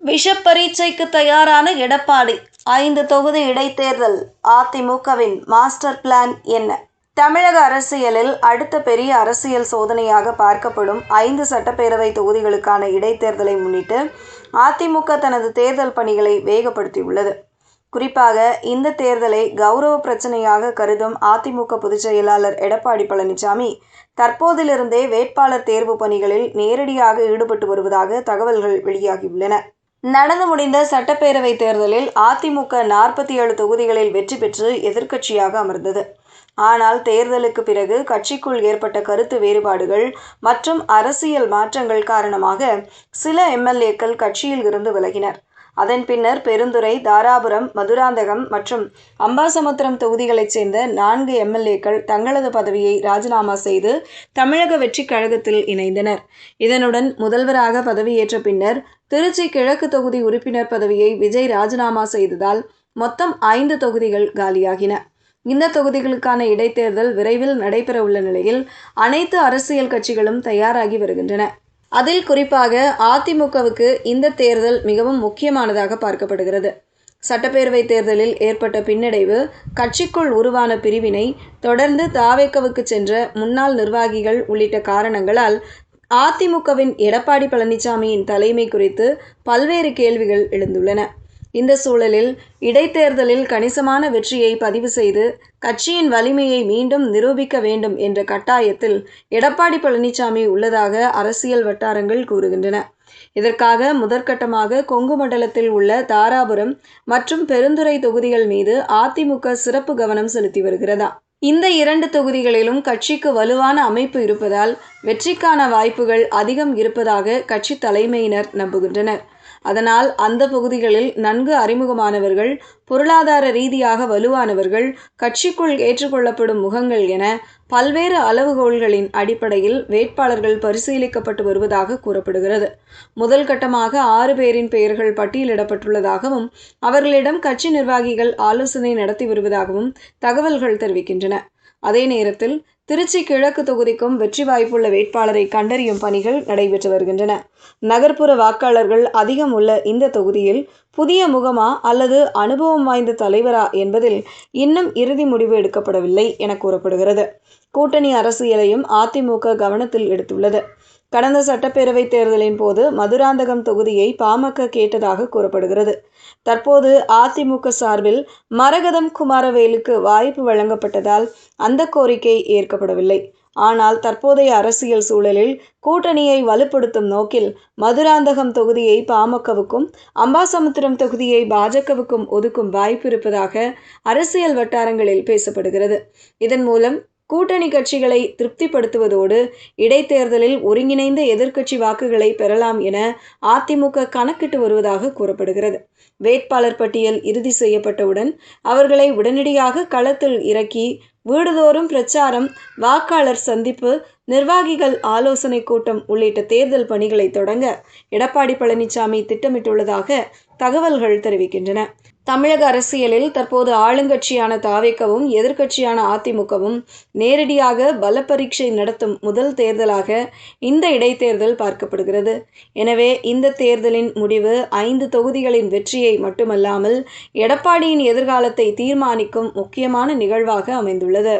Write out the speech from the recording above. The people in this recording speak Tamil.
விஷப்பரீட்சைக்கு தயாரான எடப்பாடி. 5 தொகுதி இடைத்தேர்தல். அதிமுகவின் மாஸ்டர் பிளான் என்ன? தமிழக அரசியலில் அடுத்த பெரிய அரசியல் சோதனையாக பார்க்கப்படும் 5 சட்டப்பேரவை தொகுதிகளுக்கான இடைத்தேர்தலை முன்னிட்டு அதிமுக தனது தேர்தல் பணிகளை வேகப்படுத்தியுள்ளது. குறிப்பாக இந்த தேர்தலை கௌரவ பிரச்சனையாக கருதும் அதிமுக பொதுச் செயலாளர் எடப்பாடி பழனிசாமி தற்போதிலிருந்தே வேட்பாளர் தேர்வு பணிகளில் நேரடியாக ஈடுபட்டு வருவதாக தகவல்கள் வெளியாகியுள்ளன. நடந்து முடிந்த சட்டப்பேரவை தேர்தலில் அதிமுக 47 தொகுதிகளில் வெற்றி பெற்று எதிர்க்கட்சியாக அமர்ந்தது. ஆனால் தேர்தலுக்கு பிறகு கட்சிக்குள் ஏற்பட்ட கருத்து வேறுபாடுகள் மற்றும் அரசியல் மாற்றங்கள் காரணமாக சில எம்எல்ஏக்கள் கட்சியில் இருந்து விலகினர். அதன் பின்னர் பெருந்துறை, தாராபுரம், மதுராந்தகம் மற்றும் அம்பாசமுத்திரம் தொகுதிகளைச் சேர்ந்த 4 எம்எல்ஏக்கள் தங்களது பதவியை ராஜினாமா செய்து தமிழக வெற்றிக் கழகத்தில் இணைந்தனர். இதனுடன் முதல்வராக பதவியேற்ற பின்னர் திருச்சி கிழக்கு தொகுதி உறுப்பினர் பதவியை விஜய் ராஜினாமா செய்ததால் மொத்தம் 5 தொகுதிகள் காலியாகின. இந்த தொகுதிகளுக்கான இடைத்தேர்தல் விரைவில் நடைபெற உள்ள நிலையில் அனைத்து அரசியல் கட்சிகளும் தயாராகி வருகின்றன. அதில் குறிப்பாக அதிமுகவுக்கு இந்த தேர்தல் மிகவும் முக்கியமானதாக பார்க்கப்படுகிறது. சட்டப்பேரவை தேர்தலில் ஏற்பட்ட பின்னடைவு, கட்சிக்குள் உருவான பிரிவினை, தொடர்ந்து தாவேகாவுக்கு சென்ற முன்னாள் நிர்வாகிகள் உள்ளிட்ட காரணங்களால் அதிமுகவின் எடப்பாடி பழனிசாமியின் தலைமை குறித்து பல்வேறு கேள்விகள் எழுந்துள்ளன. இந்த சூழலில் இடைத்தேர்தலில் கணிசமான வெற்றியை பதிவு செய்து கட்சியின் வலிமையை மீண்டும் நிரூபிக்க வேண்டும் என்ற கட்டாயத்தில் எடப்பாடி பழனிசாமி உள்ளதாக அரசியல் வட்டாரங்கள் கூறுகின்றன. இதற்காக முதற்கட்டமாக கொங்கு மண்டலத்தில் உள்ள தாராபுரம் மற்றும் பெருந்துறை தொகுதிகள் மீது அதிமுக சிறப்பு கவனம் செலுத்தி வருகிறதா? இந்த 2 தொகுதிகளிலும் கட்சிக்கு வலுவான அமைப்பு இருப்பதால் வெற்றிக்கான வாய்ப்புகள் அதிகம் இருப்பதாக கட்சி தலைமையினர் நம்புகின்றனர். அதனால் அந்த பகுதிகளில் நன்கு அறிமுகமானவர்கள், பொருளாதார ரீதியாக வலுவானவர்கள், கட்சிக்குள் ஏற்றுக்கொள்ளப்படும் முகங்கள் என பல்வேறு அளவுகோல்களின் அடிப்படையில் வேட்பாளர்கள் பரிசீலிக்கப்பட்டு வருவதாக கூறப்படுகிறது. முதல் கட்டமாக 6 பேரின் பெயர்கள் பட்டியலிடப்பட்டுள்ளதாகவும் அவர்களிடம் கட்சி நிர்வாகிகள் ஆலோசனை நடத்தி வருவதாகவும் தகவல்கள் தெரிவிக்கின்றன. அதே நேரத்தில் திருச்சி கிழக்கு தொகுதிக்கும் வெற்றி வாய்ப்புள்ள வேட்பாளரை கண்டறியும் பணிகள் நடைபெற்று வருகின்றன. நகர்ப்புற வாக்காளர்கள் அதிகம் உள்ள இந்த தொகுதியில் புதிய முகமா அல்லது அனுபவம் வாய்ந்த தலைவரா என்பதில் இன்னும் இறுதி முடிவு எடுக்கப்படவில்லை என கூறப்படுகிறது. கூட்டணி அரசியலையும் அதிமுக கவனத்தில் எடுத்துள்ளது. கடந்த சட்டப்பேரவை தேர்தலின் போது மதுராந்தகம் தொகுதியை பாமக கேட்டதாக கூறப்படுகிறது. தற்போது அதிமுக சார்பில் மரகதம் குமாரவேலுக்கு வாய்ப்பு வழங்கப்பட்டதால் அந்த கோரிக்கை ஏற்கப்படவில்லை. ஆனால் தற்போதைய அரசியல் சூழலில் கூட்டணியை வலுப்படுத்தும் நோக்கில் மதுராந்தகம் தொகுதியை பாமகவுக்கும் அம்பாசமுத்திரம் தொகுதியை பாஜகவுக்கும் ஒதுக்கும் வாய்ப்பு இருப்பதாக அரசியல் வட்டாரங்களில் பேசப்படுகிறது. இதன் மூலம் கூட்டணி கட்சிகளை திருப்திப்படுத்துவதோடு இடைத்தேர்தலில் ஒருங்கிணைந்த எதிர்க்கட்சி வாக்குகளை பெறலாம் என அதிமுக கணக்கிட்டு வருவதாக கூறப்படுகிறது. வேட்பாளர் பட்டியல் இறுதி செய்யப்பட்டவுடன் அவர்களை உடனடியாக களத்தில் இறக்கி வீடுதோறும் பிரச்சாரம், வாக்காளர் சந்திப்பு, நிர்வாகிகள் ஆலோசனை கூட்டம் உள்ளிட்ட தேர்தல் பணிகளை தொடங்க எடப்பாடி பழனிசாமி திட்டமிட்டுள்ளதாக தகவல்கள் தெரிவிக்கின்றன. தமிழக அரசியலில் தற்போது ஆளுங்கட்சியான தாவேகாவும் எதிர்க்கட்சியான அதிமுகவும் நேரடியாக பல பரீட்சை நடத்தும் முதல் தேர்தலாக இந்த இடைத்தேர்தல் பார்க்கப்படுகிறது. எனவே இந்த தேர்தலின் முடிவு 5 தொகுதிகளின் வெற்றியை மட்டுமல்லாமல் எடப்பாடியின் எதிர்காலத்தை தீர்மானிக்கும் முக்கியமான நிகழ்வாக அமைந்துள்ளது.